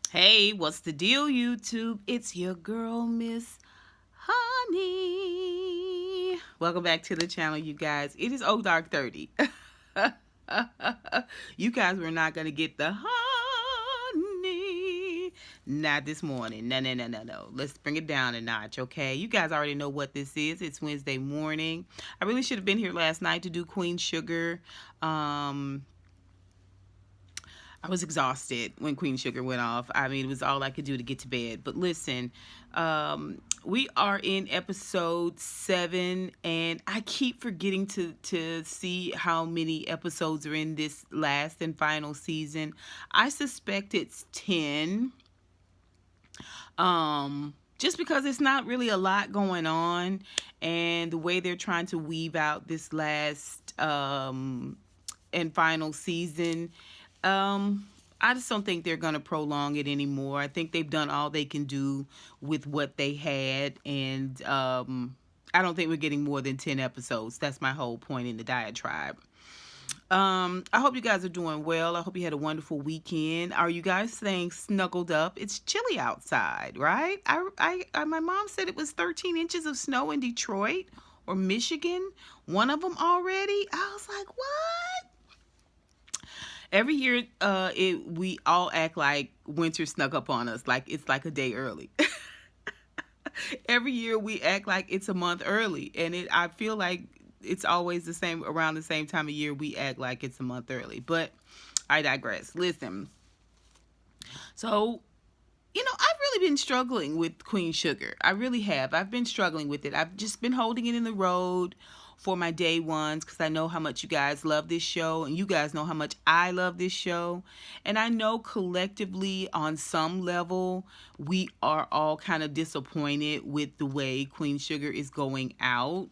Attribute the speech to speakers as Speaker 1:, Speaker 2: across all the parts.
Speaker 1: Hey, what's the deal, YouTube? It's your girl, Miss Honey. Welcome back to the channel, you guys. It is Oh Dark 30. You guys were not going to get the honey. Not this morning. No, no, no, no, no. Let's bring it down a notch, okay? You guys already know what this is. It's Wednesday morning. I really should have been here last night to do Queen Sugar. I was exhausted when Queen Sugar went off. I mean, it was all I could do to get to bed. But listen, we are in Ep7, and I keep forgetting to see how many episodes are in this last and final season. I suspect it's 10. Just because it's not really a lot going on, and the way they're trying to weave out this last and final season, I just don't think they're going to prolong it anymore. I think they've done all they can do with what they had, and I don't think we're getting more than 10 episodes. That's my whole point in the diatribe. I hope you guys are doing well. I hope you had a wonderful weekend. Are you guys staying snuggled up? It's chilly outside, right? My mom said it was 13 inches of snow in Detroit or Michigan. One of them already. I was like, what? Every year, we all act like winter snuck up on us, like it's like a day early. Every year we act like it's a month early, and I feel like it's always the same around the same time of year we act like it's a month early. But I digress. Listen, so I've really been struggling with Queen Sugar. I really have. I've been struggling with it. I've just been holding it in the road for my day ones because I know how much you guys love this show, and you guys know how much I love this show. And I know collectively, on some level, we are all kind of disappointed with the way Queen Sugar is going out.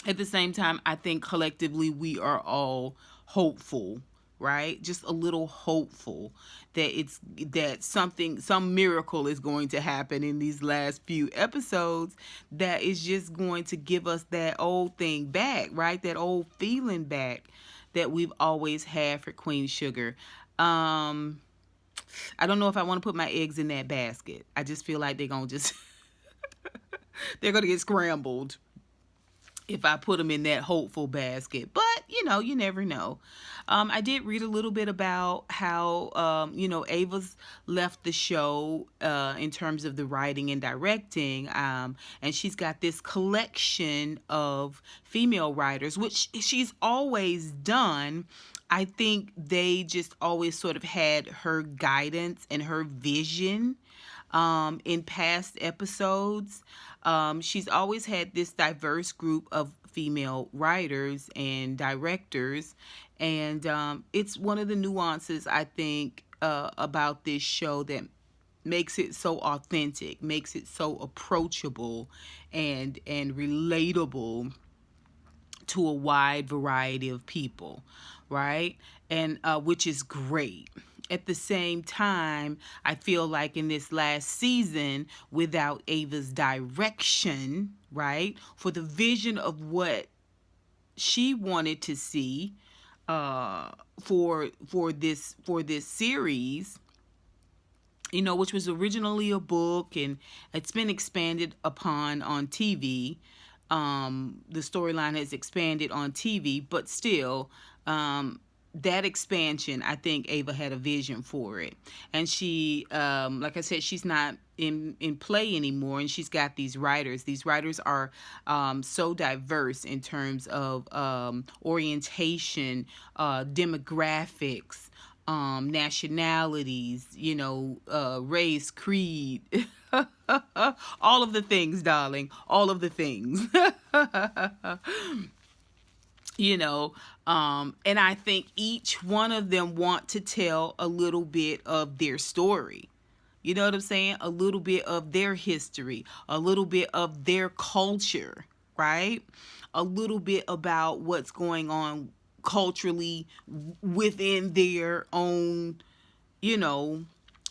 Speaker 1: At the same time, I think collectively we are all hopeful, right? Just a little hopeful that some miracle is going to happen in these last few episodes that is just going to give us that old thing back, right? That old feeling back that we've always had for Queen Sugar. I don't know if I want to put my eggs in that basket. I just feel like they're going to just they're going to get scrambled if I put them in that hopeful basket. But, you never know. I did read a little bit about how, Ava's left the show in terms of the writing and directing. And she's got this collection of female writers, which she's always done. I think they just always sort of had her guidance and her vision in past episodes. She's always had this diverse group of female writers and directors, and it's one of the nuances I think about this show that makes it so authentic, makes it so approachable and relatable to a wide variety of people, right? And which is great. At the same time, I feel like in this last season, without Ava's direction, right, for the vision of what she wanted to see for this series, which was originally a book and it's been expanded upon on TV. The storyline has expanded on TV, but still, that expansion, I think Ava had a vision for it. And she, like I said, she's not in play anymore, and she's got these writers. These writers are so diverse in terms of orientation, demographics, nationalities, race, creed, all of the things, darling, all of the things. And I think each one of them want to tell a little bit of their story. You know what I'm saying? A little bit of their history, a little bit of their culture, right? A little bit about what's going on culturally within their own,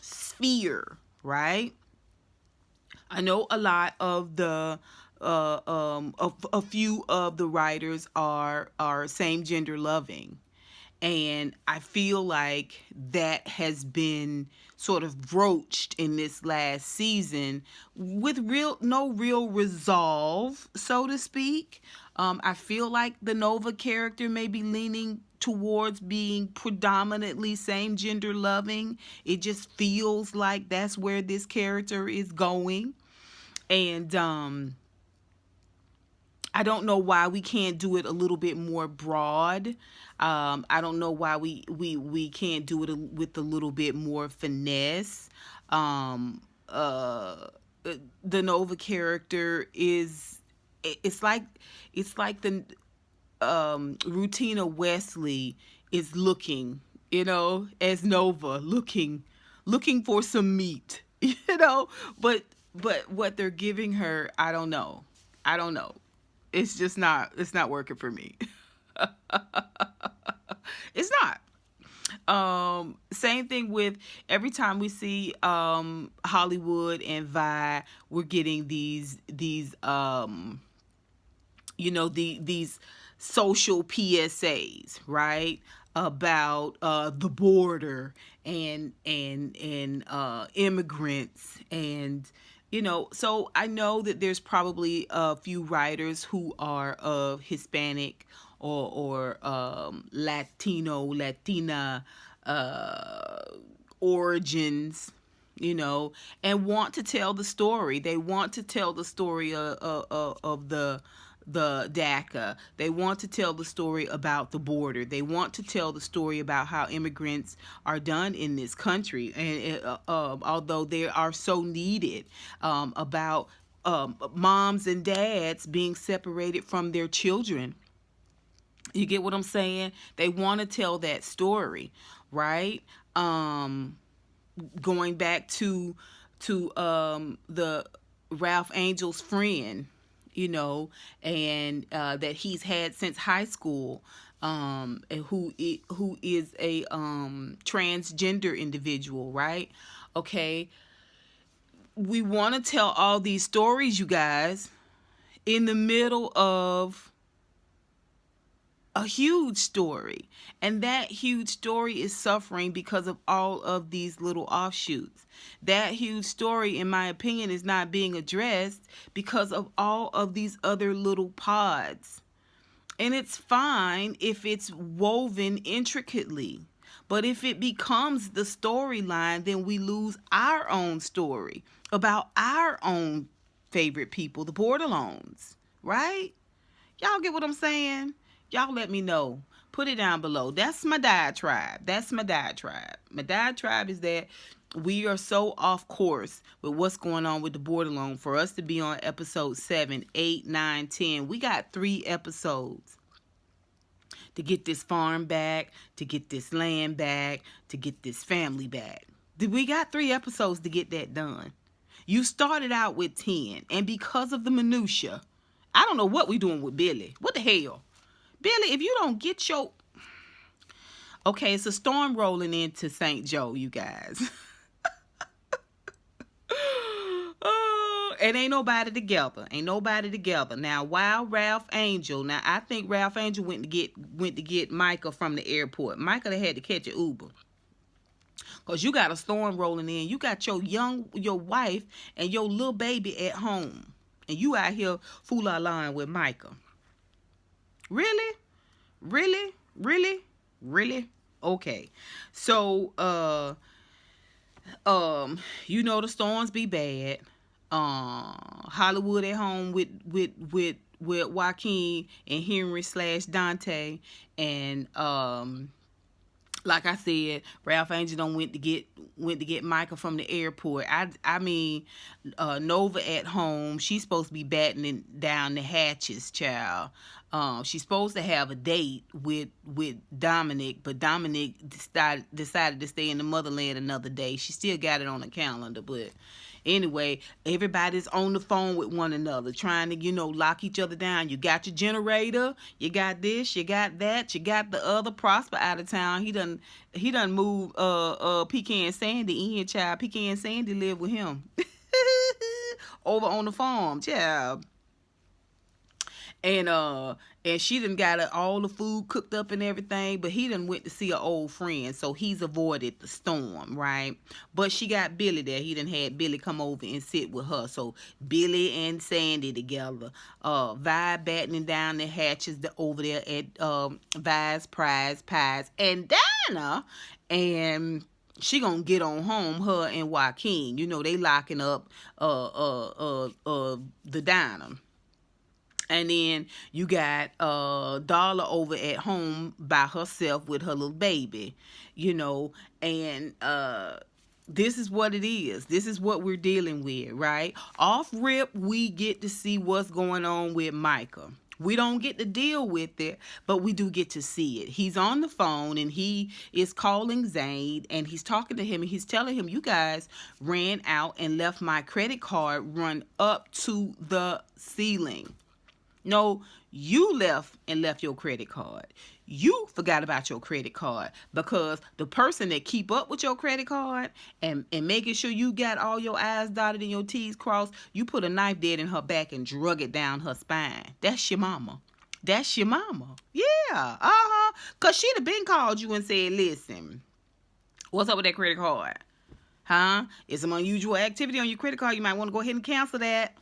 Speaker 1: sphere, right? I know a lot of a few of the writers are same gender loving, And I feel like that has been sort of broached in this last season with no real resolve, so to speak. I feel like the Nova character may be leaning towards being predominantly same gender loving. It just feels like that's where this character is going. And I don't know why we can't do it a little bit more broad. I don't know why we can't do it with a little bit more finesse. Um, uh, the Nova character is it's like the Rutina Wesley is looking, as Nova, looking for some meat, but what they're giving her, I don't know. I don't know. It's not working for me. It's not. Same thing with every time we see Hollywood and Vi, we're getting these social PSAs, right? About the border and immigrants, and so I know that there's probably a few writers who are of Hispanic or Latina uh, origins, and want to tell the story. They want to tell the story of the DACA. They want to tell the story about the border. They want to tell the story about how immigrants are done in this country, and although they are so needed, about moms and dads being separated from their children. You get what I'm saying? They want to tell that story, right? Going back to the Ralph Angel's friend, and that he's had since high school, and who is a transgender individual, right? Okay, we want to tell all these stories, you guys, in the middle of a huge story. And that huge story is suffering because of all of these little offshoots. That huge story, in my opinion, is not being addressed because of all of these other little pods. And it's fine if it's woven intricately. But if it becomes the storyline, then we lose our own story about our own favorite people, the Borderlones, right? Y'all get what I'm saying? Y'all let me know. Put it down below. That's my diatribe. That's my diatribe. My diatribe is that we are so off course with what's going on with the Borderlone for us to be on episode 7, 8, 9, 10. We got 3 episodes to get this farm back, to get this land back, to get this family back. We got 3 episodes to get that done. You started out with 10, and because of the minutia, I don't know what we doing with Billy. What the hell? Billy, if you don't get your... Okay, it's a storm rolling into St. Joe, you guys. It ain't nobody together. Ain't nobody together. Now, while Ralph Angel... Now, I think Ralph Angel went to get Micah from the airport. Micah had to catch an Uber. Because you got a storm rolling in. You got your wife and your little baby at home. And you out here fool-la-laing with Micah. Really? Really? Really? Really? Okay. So, the storms be bad. Hollywood at home with Joaquin and Henry / Dante, and like I said, Ralph Angel done went to get Micah from the airport. I mean, Nova at home. She's supposed to be battening down the hatches, child. She's supposed to have a date with Dominic, but Dominic decided to stay in the motherland another day. She still got it on the calendar, but anyway, everybody's on the phone with one another, trying to, lock each other down. You got your generator, you got this, you got that, you got the other Prosper out of town. He done moved Pecan Sandy in, child. Pecan Sandy live with him over on the farm, child. And she done got all the food cooked up and everything, but he done went to see an old friend, so he's avoided the storm, right? But she got Billy there. He done had Billy come over and sit with her. So Billy and Sandy together, Vi battening down the hatches over there at Vi's Prize Pies, and Dinah, and she gonna get on home, her and Joaquin. You know, they locking up the diner. And then you got Darla over at home by herself with her little baby, you know, and this is what it is. This is what we're dealing with, right? Off rip, we get to see what's going on with Micah. We don't get to deal with it, but we do get to see it. He's on the phone and he is calling Zane and he's talking to him and he's telling him, you guys ran out and left my credit card run up to the ceiling. No, you left your credit card. You forgot about your credit card because the person that keep up with your credit card and making sure you got all your I's dotted and your T's crossed, you put a knife dead in her back and drug it down her spine. That's your mama. That's your mama. Yeah, because she'd have been called you and said, listen, what's up with that credit card? Huh? It's some unusual activity on your credit card. You might want to go ahead and cancel that.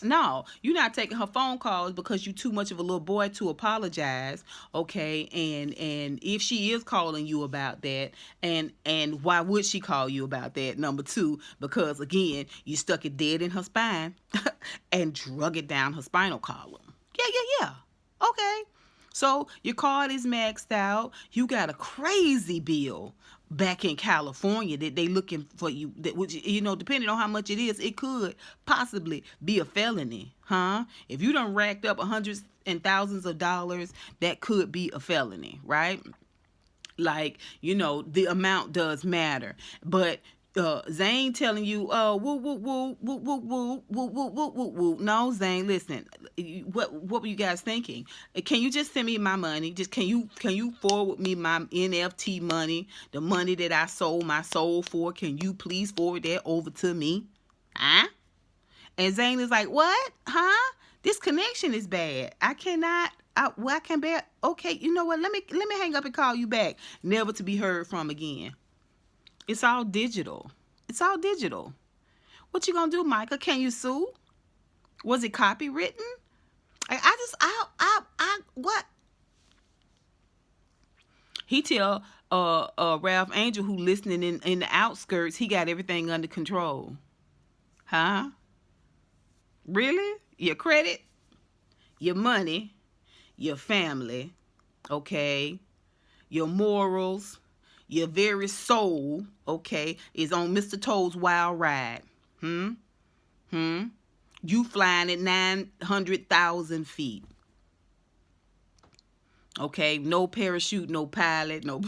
Speaker 1: No, you're not taking her phone calls because you too much of a little boy to apologize, okay? And if she is calling you about that, and why would she call you about that? Number two, because again, you stuck it dead in her spine and drug it down her spinal column. Yeah. Okay. So your card is maxed out. You got a crazy bill back in California that they looking for you, that, which, you know, depending on how much it is, it could possibly be a felony, huh? If you done racked up hundreds and thousands of dollars, that could be a felony, right? Like, you know, the amount does matter. But Zane telling you, woo, woo, woo, woo, woo, woo, woo, woo, woo, woo, woo. No, Zane, listen. What were you guys thinking? Can you just send me my money? Just can you forward me my NFT money, the money that I sold my soul for? Can you please forward that over to me? Huh? And Zane is like, what? Huh? This connection is bad. I cannot. I can't bear. Okay, you know what? Let me hang up and call you back. Never to be heard from again. It's all digital. It's all digital. What you gonna do, Micah? Can you sue? Was it copywritten? What? He tell Ralph Angel, who listening in the outskirts, he got everything under control. Huh? Really? Your credit, your money, your family, okay, your morals, your very soul, okay, is on Mr. Toad's wild ride. You flying at 900,000 feet. Okay, no parachute, no pilot, no.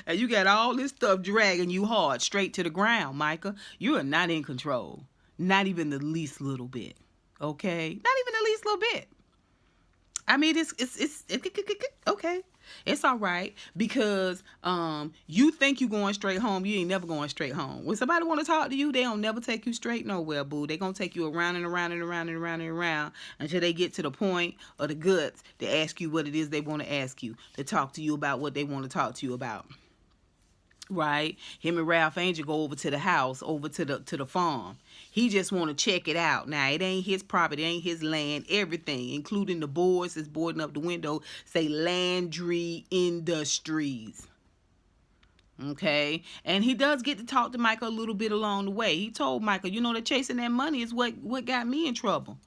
Speaker 1: And you got all this stuff dragging you hard straight to the ground, Micah. You are not in control. Not even the least little bit. Okay? Not even the least little bit. I mean, it's okay. It's all right because you think you going straight home. You ain't never going straight home. When somebody want to talk to you, they don't never take you straight nowhere, boo. They gonna take you around and around and around and around and around until they get to the point of the guts to ask you what it is they want to ask you, to talk to you about what they want to talk to you about. Right? Him and Ralph Angel go over to the house, over to the farm. He just want to check it out. Now, it ain't his property, it ain't his land, everything, including the boards that's boarding up the window, say Landry Industries. Okay? And he does get to talk to Michael a little bit along the way. He told Michael, you know, that chasing that money is what got me in trouble.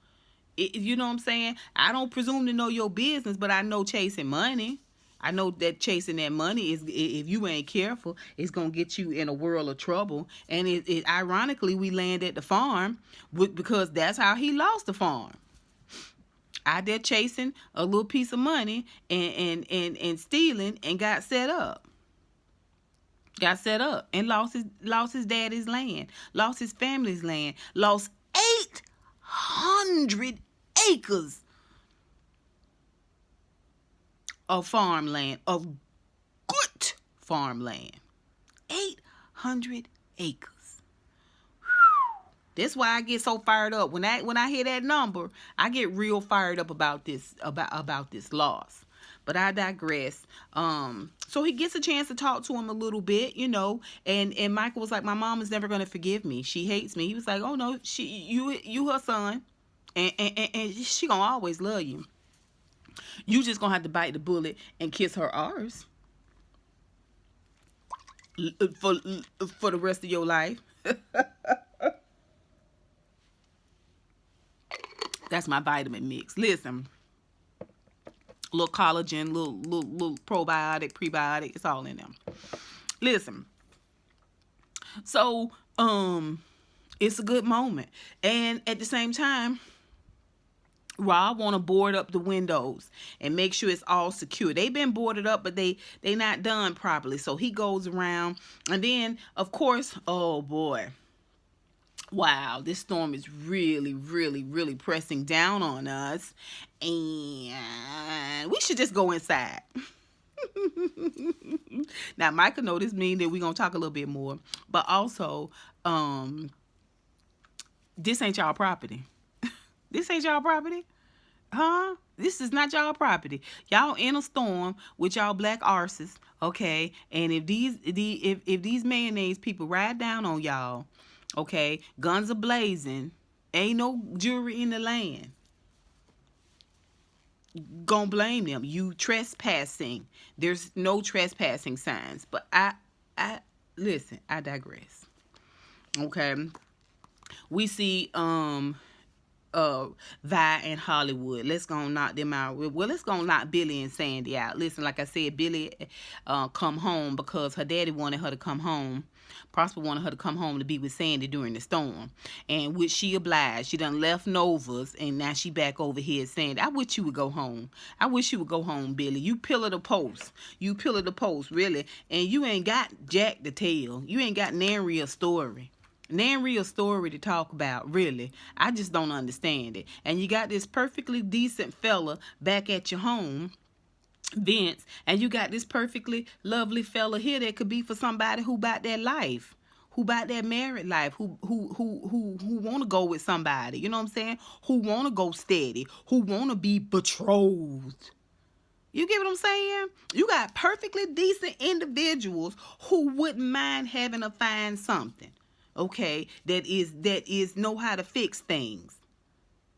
Speaker 1: You know what I'm saying? I don't presume to know your business, but I know chasing money. I know that chasing that money is, if you ain't careful, it's gonna get you in a world of trouble. And it ironically, we land at the farm because that's how he lost the farm. Out there chasing a little piece of money and stealing, and got set up. Got set up and lost his daddy's land, lost his family's land, lost 800 acres of farmland, of good farmland. 800 acres. That's why I get so fired up when I hear that number. I get real fired up about this loss. But I digress. So he gets a chance to talk to him a little bit, and Michael was like, "My mom is never gonna forgive me. She hates me." He was like, "Oh no, you her son, and she gonna always love you. You just gonna have to bite the bullet and kiss her arse for the rest of your life." That's my vitamin mix. Listen, little collagen, little probiotic, prebiotic, it's all in them. Listen, so it's a good moment, and at the same time, Rob want to board up the windows and make sure it's all secure. They've been boarded up, but they not done properly. So he goes around, and then of course, oh boy, wow, this storm is really, really, really pressing down on us, and we should just go inside. Now, Micah know this mean that we're gonna talk a little bit more, but also, this ain't y'all property. This ain't y'all property. Huh? This is not y'all property. Y'all in a storm with y'all black arses, okay? And if these mayonnaise people ride down on y'all, okay, guns are blazing, ain't no jury in the land gonna blame them. You trespassing. There's no trespassing signs. But I listen, I digress. Okay. We see Vi and Hollywood. Let's go knock them out. Well, let's go knock Billy and Sandy out. Listen, like I said, Billy come home because her daddy wanted her to come home. Prosper wanted her to come home to be with Sandy during the storm, and which she obliged. She done left Novas, and now she back over here at Sandy. I wish you would go home. I wish you would go home, Billy. You pillar the post. You pillar the post, really, and you ain't got Jack to tell. You ain't got nary a story. Nan real story to talk about, really. I just don't understand it. And you got this perfectly decent fella back at your home, Vince, and you got this perfectly lovely fella here that could be for somebody who about that life, who about that married life, who want to go with somebody, you know what I'm saying? Who want to go steady, who want to be betrothed. You get what I'm saying? You got perfectly decent individuals who wouldn't mind having a find something. Okay, that is know how to fix things.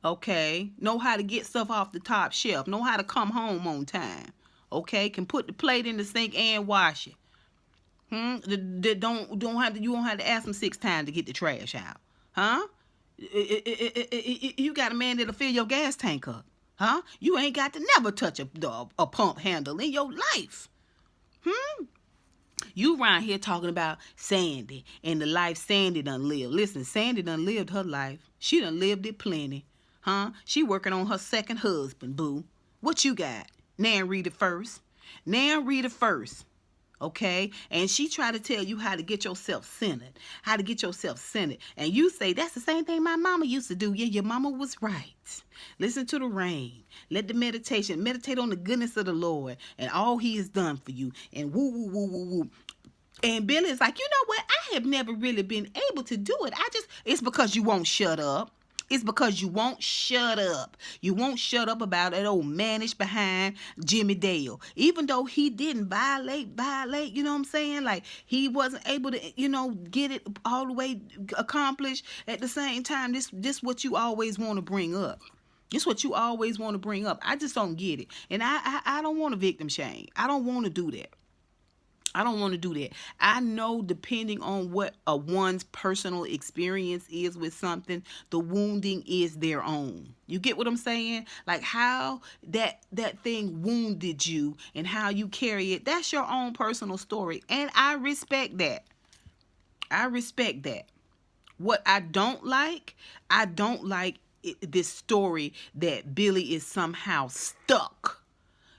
Speaker 1: Okay, know how to get stuff off the top shelf. Know how to come home on time. Okay, can put the plate in the sink and wash it. Don't have to. You won't have to ask them 6 times to get the trash out. Huh? You got a man that'll fill your gas tank up. Huh? You ain't got to never touch a pump handle in your life. You around here talking about Sandy and the life Sandy done lived. Listen, Sandy done lived her life. She done lived it plenty. Huh? She working on her second husband, boo. What you got? Nan read it first. Nan read it first. Okay? And she try to tell you how to get yourself centered. How to get yourself centered. And you say, that's the same thing my mama used to do. Yeah, your mama was right. Listen to the rain. Let the meditate on the goodness of the Lord and all he has done for you. And woo, woo, woo, woo, woo. And Billy's like, you know what? I have never really been able to do it. It's because you won't shut up. It's because you won't shut up. You won't shut up about that old mannish behind Jimmy Dale. Even though he didn't violate, you know what I'm saying? Like, he wasn't able to, get it all the way accomplished. At the same time, this what you always want to bring up. It's what you always want to bring up. I just don't get it. And I don't want to victim shame. I don't want to do that. I don't want to do that. I know depending on what one's personal experience is with something, the wounding is their own. You get what I'm saying? Like how that thing wounded you and how you carry it, that's your own personal story. And I respect that. I respect that. What I don't like this story that Billy is somehow stuck.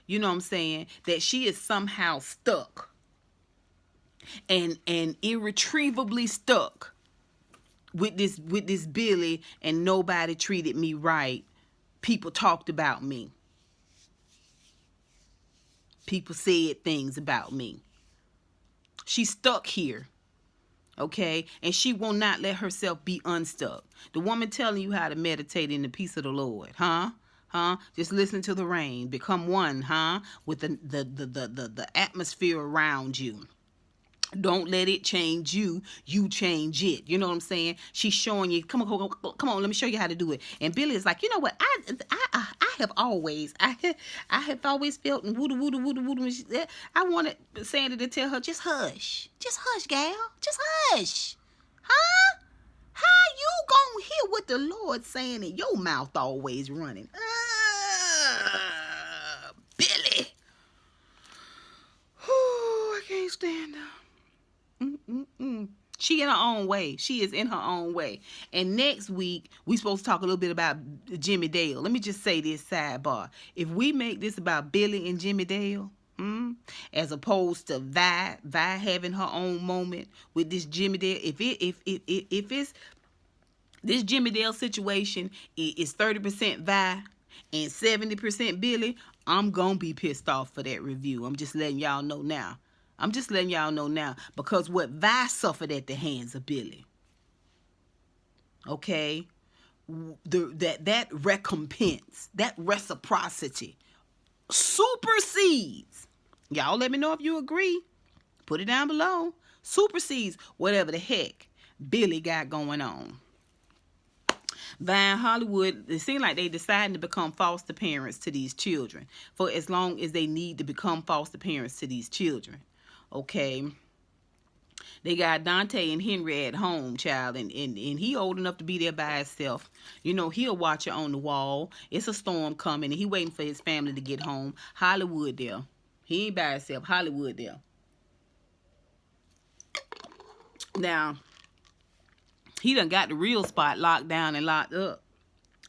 Speaker 1: You know what I'm saying? That she is somehow stuck. And irretrievably stuck with this Billy, and nobody treated me right. People talked about me. People said things about me. She's stuck here. Okay, and she will not let herself be unstuck. The woman telling you how to meditate in the peace of the Lord, huh? Just listen to the rain, become one, with the atmosphere around you. Don't let it change you. You change it. You know what I'm saying? She's showing you. Come on. Let me show you how to do it. And Billy is like, you know what? I have always, I have always felt and woo woo woo woo. I wanted Sandy to tell her, just hush, gal, just hush, huh? How you gonna hear what the Lord saying and your mouth always running? Billy. I can't stand her. She in her own way. She is in her own way. And next week, we supposed to talk a little bit about Jimmy Dale. Let me just say this sidebar. If we make this about Billy and Jimmy Dale, as opposed to Vi having her own moment with this Jimmy Dale, if it's this Jimmy Dale situation is 30% Vi and 70% Billy, I'm gonna be pissed off for that review. I'm just letting y'all know now. Because what Vi suffered at the hands of Billy, okay, that recompense, that reciprocity supersedes. Y'all let me know if you agree. Put it down below. Supersedes whatever the heck Billy got going on. Vine Hollywood, it seems like they deciding to become foster parents to these children for as long as they need to become foster parents to these children. Okay. They got Dante and Henry at home, child, and he old enough to be there by himself. You know, he'll watch it on the wall. It's a storm coming, and he waiting for his family to get home. Hollywood there. He ain't by himself. Hollywood there. Now, he done got the real spot locked down and locked up.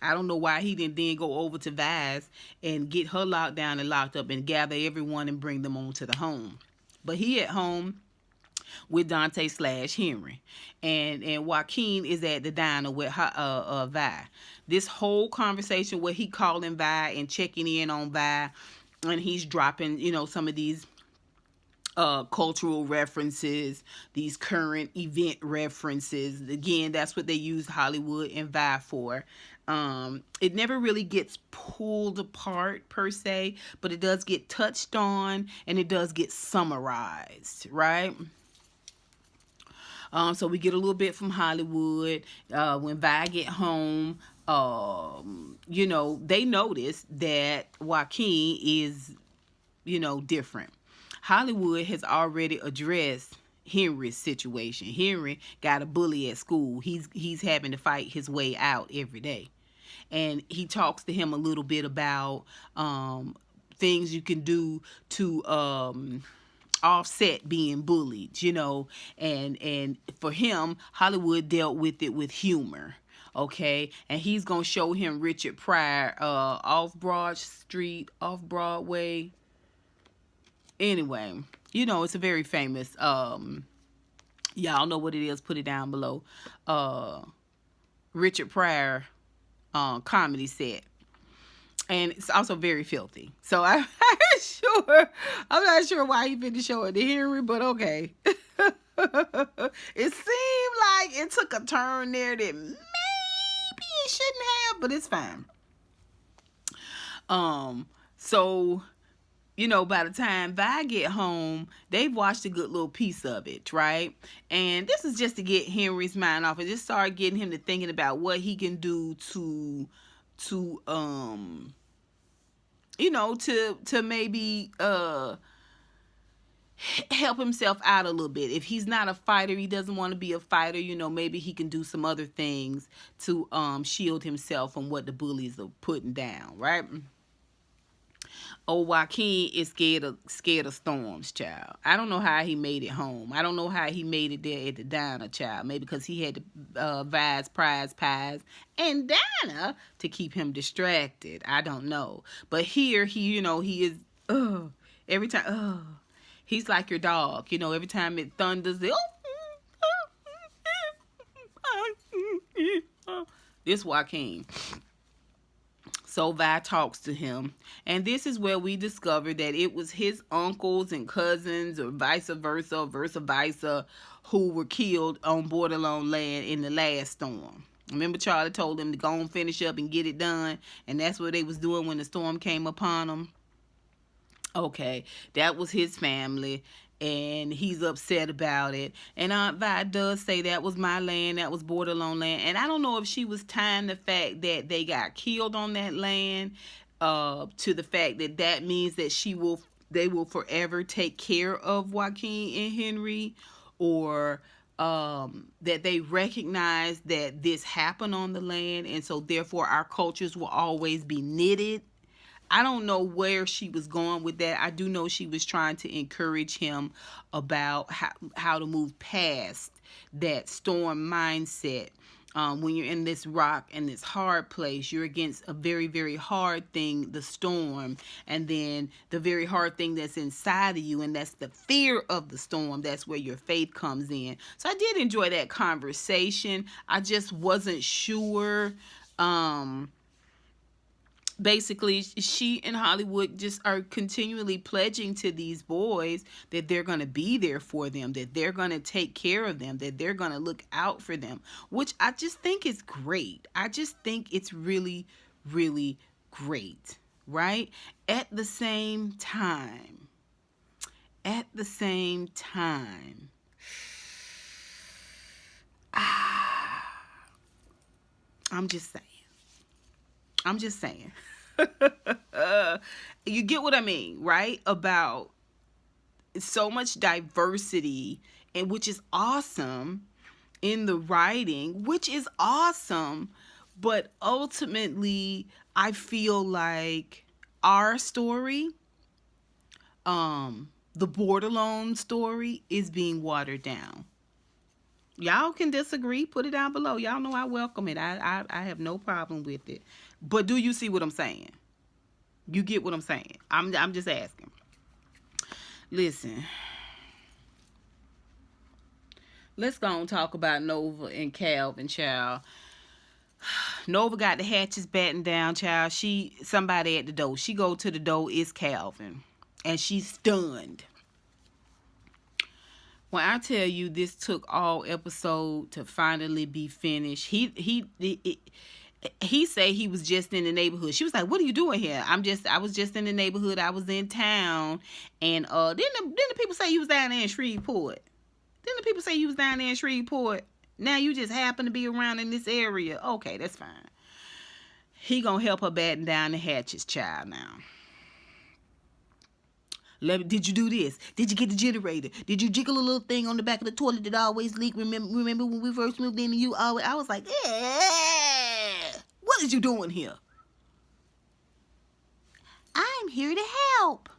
Speaker 1: I don't know why he didn't then go over to Vi's and get her locked down and locked up and gather everyone and bring them on to the home. But he at home with Dante / Henry. And Joaquin is at the diner with Vi. This whole conversation where he calling Vi and checking in on Vi, and he's dropping, some of these cultural references, these current event references. Again, that's what they use Hollywood and Vi for. It never really gets pulled apart per se, but it does get touched on and it does get summarized, right? So we get a little bit from Hollywood. When Vi get home, they notice that Joaquin is, different. Hollywood has already addressed Henry's situation. Henry got a bully at school. He's having to fight his way out every day. And he talks to him a little bit about things you can do to offset being bullied, and for him, Hollywood dealt with it with humor. Okay, and he's gonna show him Richard Pryor off Broadway. Anyway, it's a very famous, y'all know what it is, put it down below, Richard Pryor comedy set. And it's also very filthy. So I'm not sure why he finna show it to Henry, but okay. It seemed like it took a turn there that maybe it shouldn't have, but it's fine. So, by the time Vi get home, they've watched a good little piece of it, right? And this is just to get Henry's mind off and just start getting him to thinking about what he can do to maybe help himself out a little bit. If he's not a fighter, he doesn't want to be a fighter, maybe he can do some other things to shield himself from what the bullies are putting down, right? Old Joaquin is scared of storms, child. I don't know how he made it home. I don't know how he made it there at the diner, child. Maybe because he had the Vi's prize pies and Dana to keep him distracted. I don't know. But here, he is, every time, he's like your dog. Every time it thunders, this Joaquin. So Vi talks to him, and this is where we discover that it was his uncles and cousins, or vice versa, or versa versa, who were killed on Bordelon land in the last storm. Remember, Charlie told them to go and finish up and get it done, and that's what they was doing when the storm came upon them. Okay, that was his family, and he's upset about it. And Aunt Vi does say that was my land, that was Bordelon land. And I don't know if she was tying the fact that they got killed on that land to the fact that that means that they will forever take care of Joaquin and Henry, or that they recognize that this happened on the land, and so therefore our cultures will always be knitted. I don't know where she was going with that. I do know she was trying to encourage him about how to move past that storm mindset. When you're in this rock and this hard place, you're against a very, very hard thing, the storm, and then the very hard thing that's inside of you, and that's the fear of the storm. That's where your faith comes in. So I did enjoy that conversation. I just wasn't sure. Basically, she and Hollywood just are continually pledging to these boys that they're going to be there for them, that they're going to take care of them, that they're going to look out for them, which I just think is great. I just think it's really, really great, right? At the same time, I'm just saying. You get what I mean, right? About so much diversity, and which is awesome in the writing, which is awesome, but ultimately I feel like our story, the Bordelon story, is being watered down. Y'all can disagree, put it down below. Y'all know I welcome it. I have no problem with it. But do you see what I'm saying? You get what I'm saying? I'm just asking. Listen. Let's go and talk about Nova and Calvin, child. Nova got the hatches battened down, child. Somebody at the door. She go to the door, it's Calvin. And she's stunned. When I tell you this took all episode to finally be finished, he said he was just in the neighborhood. She was like, "What are you doing here?" I was just in the neighborhood. I was in town, and didn't the people say you was down there in Shreveport? Didn't the people say you was down there in Shreveport? Now you just happen to be around in this area. Okay, that's fine. He gonna help her batten down the hatches, child. Now. Did you do this? Did you get the generator? Did you jiggle a little thing on the back of the toilet that always leak? Remember when we first moved in and you always... I was like, what is you doing here? I'm here to help.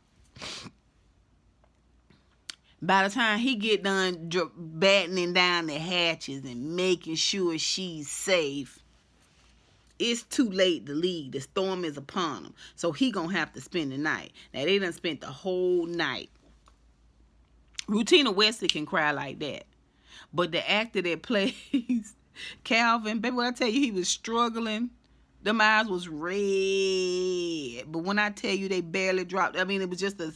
Speaker 1: By the time he get done battening down the hatches and making sure she's safe, it's too late to leave. The storm is upon him. So he gonna have to spend the night. Now, they done spent the whole night. Rutina Wesley can cry like that. But the actor that plays Calvin, baby, when I tell you he was struggling, them eyes was red. But when I tell you they barely dropped, I mean, it was just a...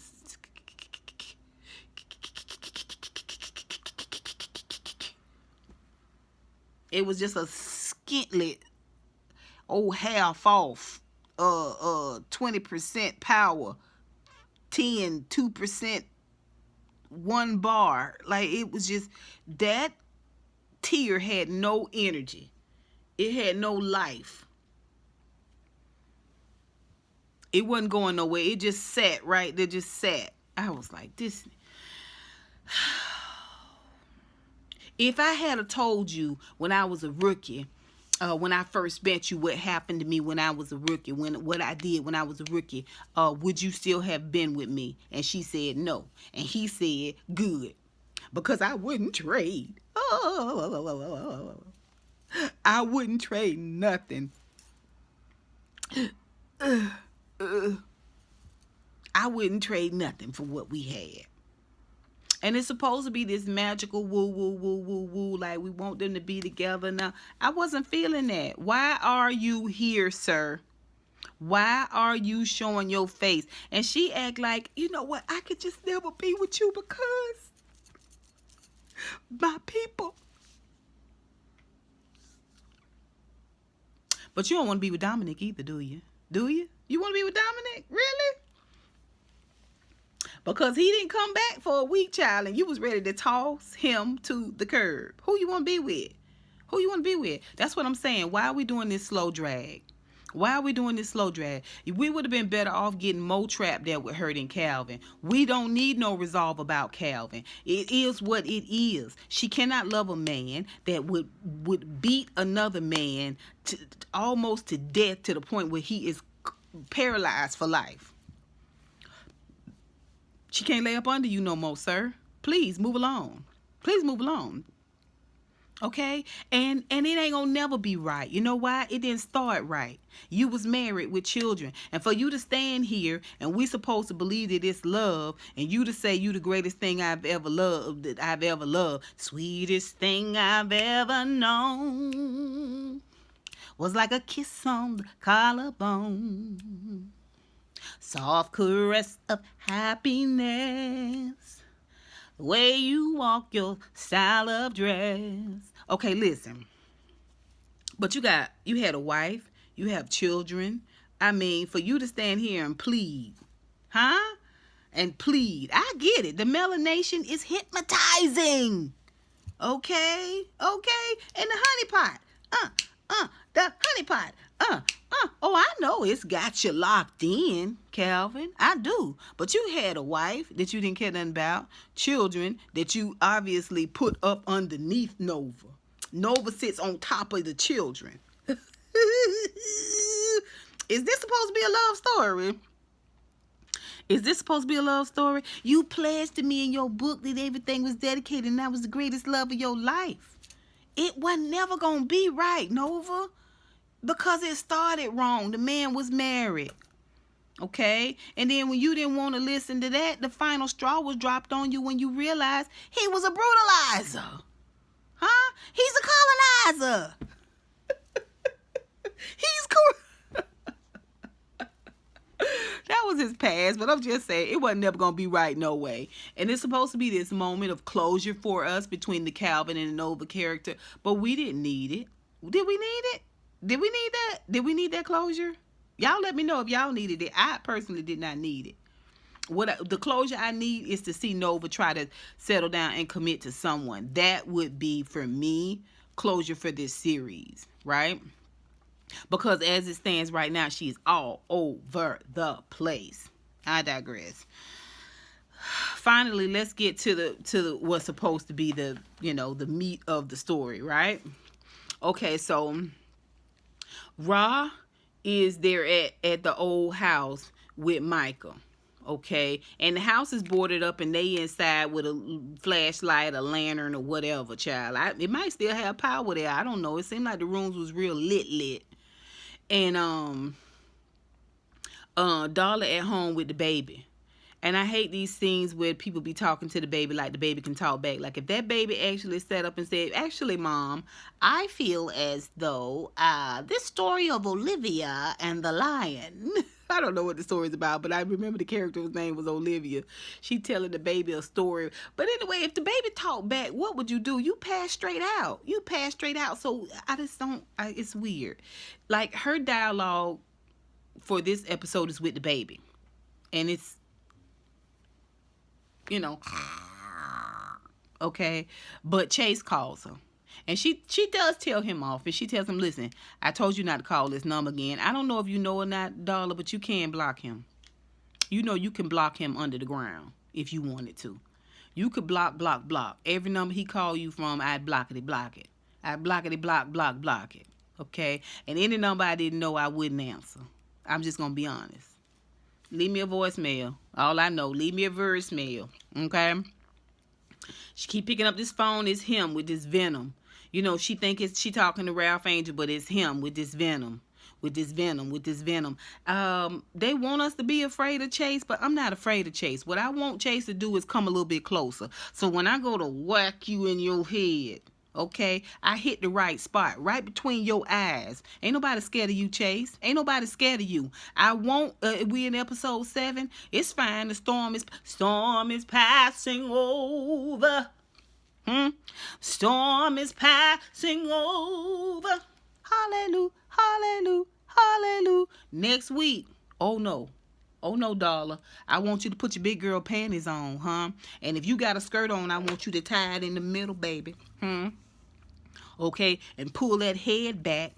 Speaker 1: It was just a skitlet. Half off, 20% power, 2%, 1 bar. Like, it was just, that tear had no energy. It had no life. It wasn't going nowhere. It just sat right there, just sat. I was like, this. If I had told you when I was a rookie, when I first met you, what happened to me when I was a rookie, what I did when I was a rookie, would you still have been with me? And she said no. And he said, good, because I wouldn't trade. I wouldn't trade nothing. I wouldn't trade nothing for what we had. And it's supposed to be this magical woo, woo, woo, woo, woo, like we want them to be together now. I wasn't feeling that. Why are you here, sir? Why are you showing your face? And she act like, you know what, I could just never be with you because my people. But you don't want to be with Dominic either, do you? Do you? You want to be with Dominic? Really? Because he didn't come back for a week, child, and you was ready to toss him to the curb. Who you want to be with? Who you want to be with? That's what I'm saying. Why are we doing this slow drag? Why are we doing this slow drag? We would have been better off getting Mo trapped there with her than Calvin. We don't need no resolve about Calvin. It is what it is. She cannot love a man that would beat another man almost to death, to the point where he is paralyzed for life. She can't lay up under you no more, sir. Please move along. Please move along. Okay? And it ain't gonna never be right. You know why? It didn't start right. You was married with children. And for you to stand here and we supposed to believe that it's love, and you to say you the greatest thing I've ever loved, that I've ever loved, sweetest thing I've ever known, was like a kiss on the collarbone, soft caress of happiness, the way you walk, your style of dress. Okay, listen. But you had a wife, you have children. I mean, for you to stand here and plead, huh? And plead. I get it. The melanation is hypnotizing. Okay? Okay? And the honey pot. The honey pot. Oh, I know it's got you locked in, Calvin. I do. But you had a wife that you didn't care nothing about, children that you obviously put up underneath Nova. Nova sits on top of the children. Is this supposed to be a love story? Is this supposed to be a love story? You pledged to me in your book that everything was dedicated and that was the greatest love of your life. It wasn't never going to be right, Nova. Because it started wrong. The man was married. Okay? And then when you didn't want to listen to that, the final straw was dropped on you when you realized he was a brutalizer. Huh? He's a colonizer. He's cool. That was his past, but I'm just saying it wasn't never going to be right, no way. And it's supposed to be this moment of closure for us between the Calvin and the Nova character, but we didn't need it. Did we need it? Did we need that? Did we need that closure? Y'all let me know if y'all needed it. I personally did not need it. The closure I need is to see Nova try to settle down and commit to someone. That would be, for me, closure for this series, right? Because as it stands right now, she's all over the place. I digress. Finally, let's get to the what's supposed to be the meat of the story, right? Okay, so Ra is there at the old house with Micah, okay? And the house is boarded up and they inside with a flashlight, a lantern, or whatever, child. It might still have power there. I don't know. It seemed like the rooms was real lit. And Darla at home with the baby. And I hate these scenes where people be talking to the baby like the baby can talk back. Like if that baby actually sat up and said, actually, Mom, I feel as though this story of Olivia and the lion. I don't know what the story's about, but I remember the character's name was Olivia. She telling the baby a story. But anyway, if the baby talked back, what would you do? You pass straight out. So I just don't, it's weird. Like her dialogue for this episode is with the baby. And it's, okay, but Chase calls her, and she does tell him off, and she tells him, listen, I told you not to call this number again. I don't know if you know or not, Darla, but you can block him. You can block him under the ground if you wanted to. You could block. Every number he call you from, I'd block it. I'd block it. Okay, and any number I didn't know, I wouldn't answer. I'm just gonna be honest. Leave me a voicemail. All I know, leave me a voicemail. Okay? She keep picking up this phone. It's him with this venom. She think she talking to Ralph Angel, but it's him with this venom. They want us to be afraid of Chase, but I'm not afraid of Chase. What I want Chase to do is come a little bit closer. So when I go to whack you in your head, Okay, I hit the right spot, right between your eyes. Ain't nobody scared of you, Chase. Ain't nobody scared of you. I won't. We in episode 7. It's fine. The storm is passing over. Storm is passing over. Hallelujah, hallelujah, hallelujah. Next week. Oh no. Oh no, Darla. I want you to put your big girl panties on, huh? And if you got a skirt on, I want you to tie it in the middle, baby. Okay, and pull that head back.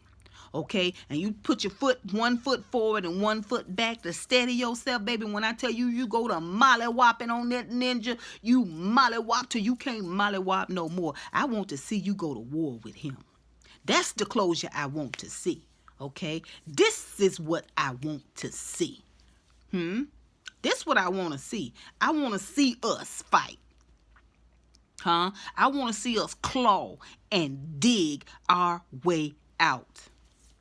Speaker 1: Okay, and you put your one foot forward and one foot back to steady yourself, baby. When I tell you, you go to mollywhopping on that ninja, you mollywhop till you can't mollywhop no more. I want to see you go to war with him. That's the closure I want to see. Okay, this is what I want to see. This what I want to see. I want to see us fight. I want to see us claw and dig our way out.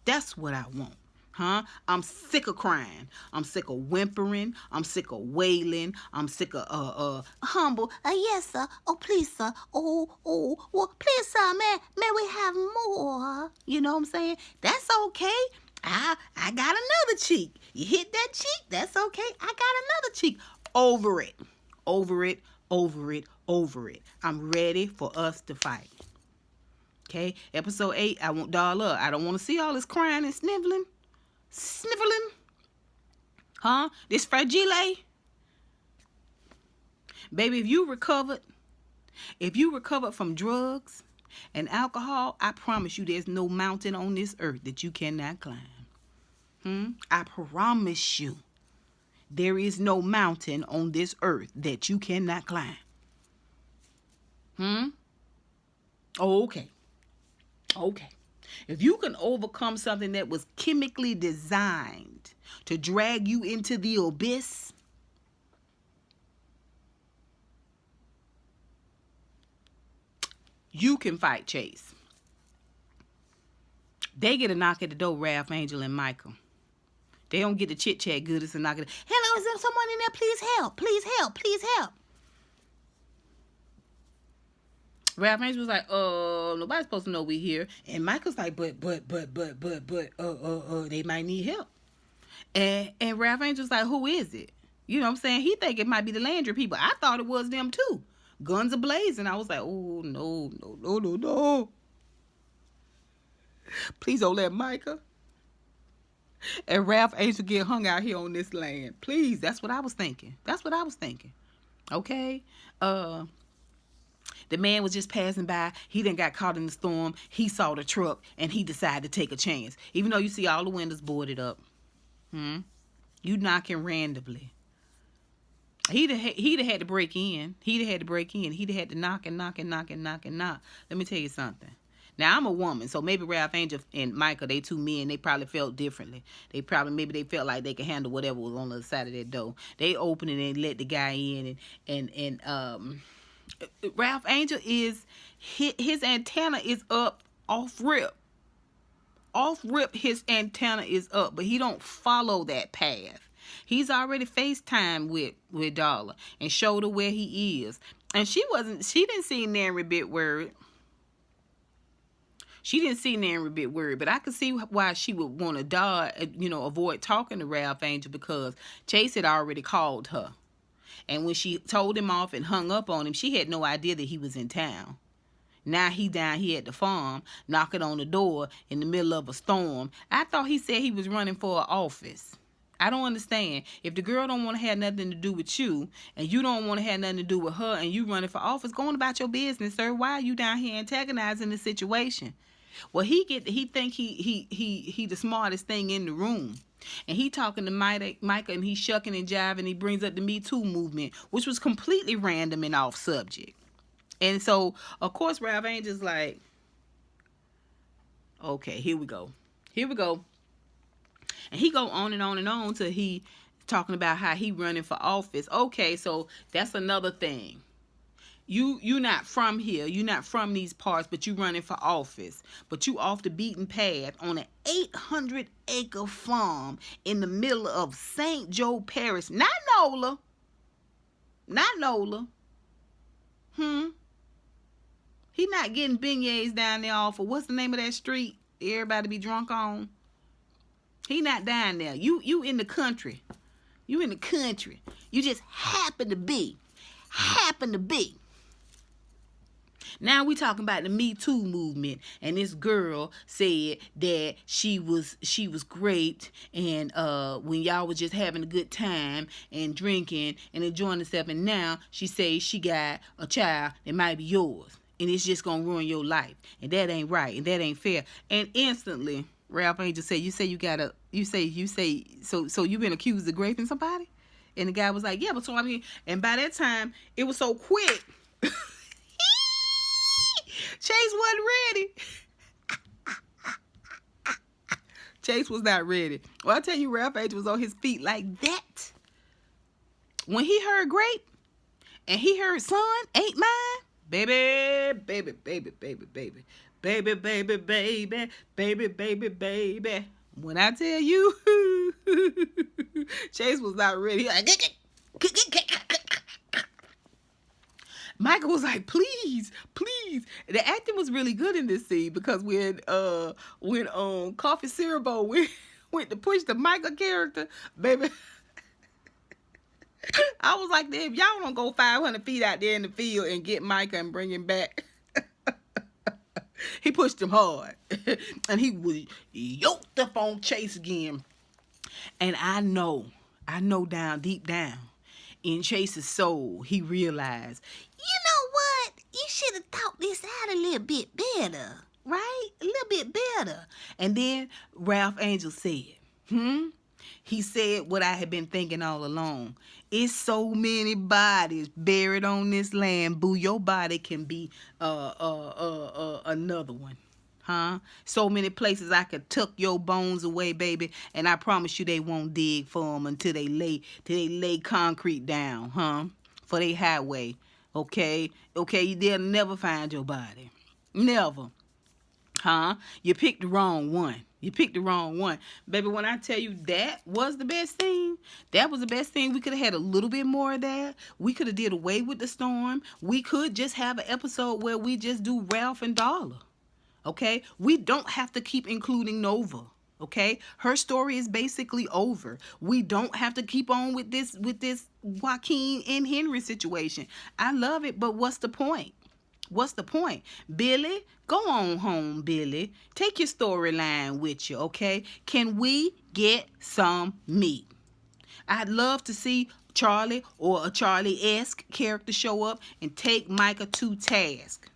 Speaker 1: That's what I want. I'm sick of crying. I'm sick of whimpering. I'm sick of wailing. I'm sick of humble. Yes, sir. Oh, please, sir. Oh, well, please, sir. May we have more? You know what I'm saying? That's okay. I got another cheek. You hit that cheek? That's okay. I got another cheek. Over it. Over it. Over it. Over it. I'm ready for us to fight. Okay, episode 8, I want Darla. I don't want to see all this crying and sniveling. This fragile. Baby, if you recovered from drugs and alcohol, I promise you there's no mountain on this earth that you cannot climb. I promise you there is no mountain on this earth that you cannot climb. Okay. If you can overcome something that was chemically designed to drag you into the abyss, you can fight Chase. They get a knock at the door, Ralph, Angel, and Michael. They don't get the chit-chat good as a knock at the, hello, is there someone in there? Please help. Please help. Please help. Ralph Angel was like, nobody's supposed to know we here. And Michael's like, but, they might need help. And Ralph Angel's like, who is it? You know what I'm saying? He think it might be the Landry people. I thought it was them too. Guns a-blazing. I was like, oh, no. Please don't let Micah and Ralph Angel get hung out here on this land. Please, that's what I was thinking. Okay? The man was just passing by. He then got caught in the storm. He saw the truck, and he decided to take a chance. Even though you see all the windows boarded up. You knocking randomly. He'd have had to break in. He'd have had to knock and knock. Let me tell you something. Now, I'm a woman, so maybe Ralph Angel and Michael, they two men, they probably felt differently. Maybe they felt like they could handle whatever was on the other side of that door. They opened it and let the guy in, and Ralph Angel his antenna is up off rip. His antenna is up, but he don't follow that path. He's already FaceTime with Darla and showed her where he is. And she didn't seem nary bit worried. But I could see why she would want to avoid talking to Ralph Angel, because Chase had already called her. And when she told him off and hung up on him, she had no idea that he was in town. Now he down here at the farm, knocking on the door in the middle of a storm. I thought he said he was running for an office. I don't understand. If the girl don't want to have nothing to do with you, and you don't want to have nothing to do with her, and you running for office, going about your business, sir. Why are you down here antagonizing the situation? Well, he think he the smartest thing in the room. And he talking to Micah, and he's shucking and jiving. He brings up the Me Too movement, which was completely random and off subject. And so, of course, Ralph Angel's like, okay, here we go. And he go on and on till he talking about how he running for office. Okay, so that's another thing. You not from here. You not from these parts, but you running for office. But you off the beaten path on an 800-acre farm in the middle of St. Joe Parish. Not Nola. He not getting beignets down there off of what's the name of that street everybody be drunk on. He not down there. You in the country. You in the country. You just happen to be. Now we talking about the Me Too movement, and this girl said that she was great, and when y'all was just having a good time and drinking and enjoying herself, and now she says she got a child that might be yours, and it's just gonna ruin your life, and that ain't right, and that ain't fair. And instantly, Ralph Angel said, so you been accused of raping somebody? And the guy was like, yeah, but so I mean, and by that time it was so quick. Chase wasn't ready. Chase was not ready. Well, I tell you, Ralph Angel was on his feet like that. When he heard grape and he heard son ain't mine, baby. When I tell you, Chase was not ready. He like, Michael was like, please. The acting was really good in this scene, because when Coffee Cerebro went to push the Michael character, baby, I was like, if y'all don't go 500 feet out there in the field and get Micah and bring him back. He pushed him hard. And he was yoked up on Chase again. And I know deep down in Chase's soul, he realized, you know what? You should have thought this out a little bit better, right? A little bit better. And then Ralph Angel said, he said what I had been thinking all along. It's so many bodies buried on this land, boo. Your body can be another one. So many places I could tuck your bones away, baby, and I promise you they won't dig for them until they lay concrete down, for they highway. Okay, they'll never find your body, never. You picked the wrong one. Baby. When I tell you that was the best thing, we could have had a little bit more of that. We could have did away with the storm. We could just have an episode where we just do Ralph and Darla. Okay, we don't have to keep including Nova. Okay, her story is basically over. We don't have to keep on with this Joaquin and Henry situation. I love it, but what's the point? Billy, go on home, Billy. Take your storyline with you, okay? Can we get some meat? I'd love to see Charlie or a Charlie-esque character show up and take Micah to task.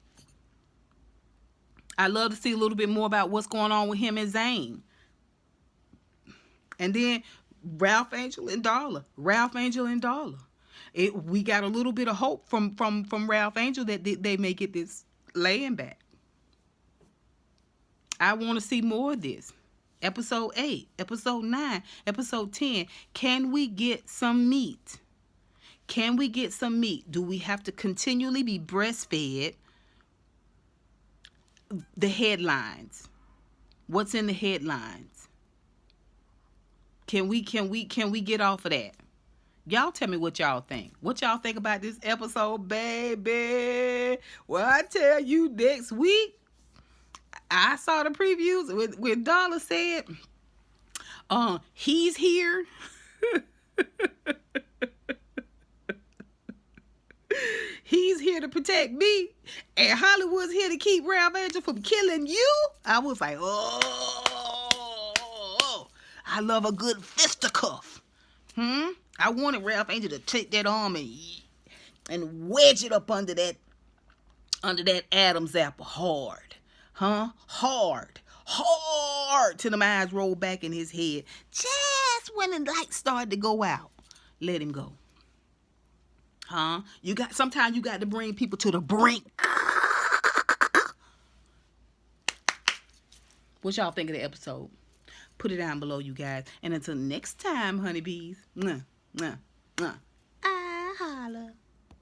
Speaker 1: I'd love to see a little bit more about what's going on with him and Zane. And then Ralph Angel and Darla. We got a little bit of hope from Ralph Angel that they may get this land back. I want to see more of this. Episode 8, Episode 9, Episode 10. Can we get some meat? Do we have to continually be breastfed? The headlines. What's in the headlines? Can we get off of that? Y'all tell me what y'all think. What y'all think about this episode, baby? Well, I tell you, next week, I saw the previews when Darla said, he's here. He's here to protect me, and Hollywood's here to keep Ralph Angel from killing you. I was like, oh, I love a good fisticuff. I wanted Ralph Angel to take that arm and wedge it up under that Adam's apple hard. Hard till the eyes roll back in his head. Just when the lights started to go out, let him go. Sometimes you got to bring people to the brink. What y'all think of the episode? Put it down below, you guys. And until next time, honeybees. I holla.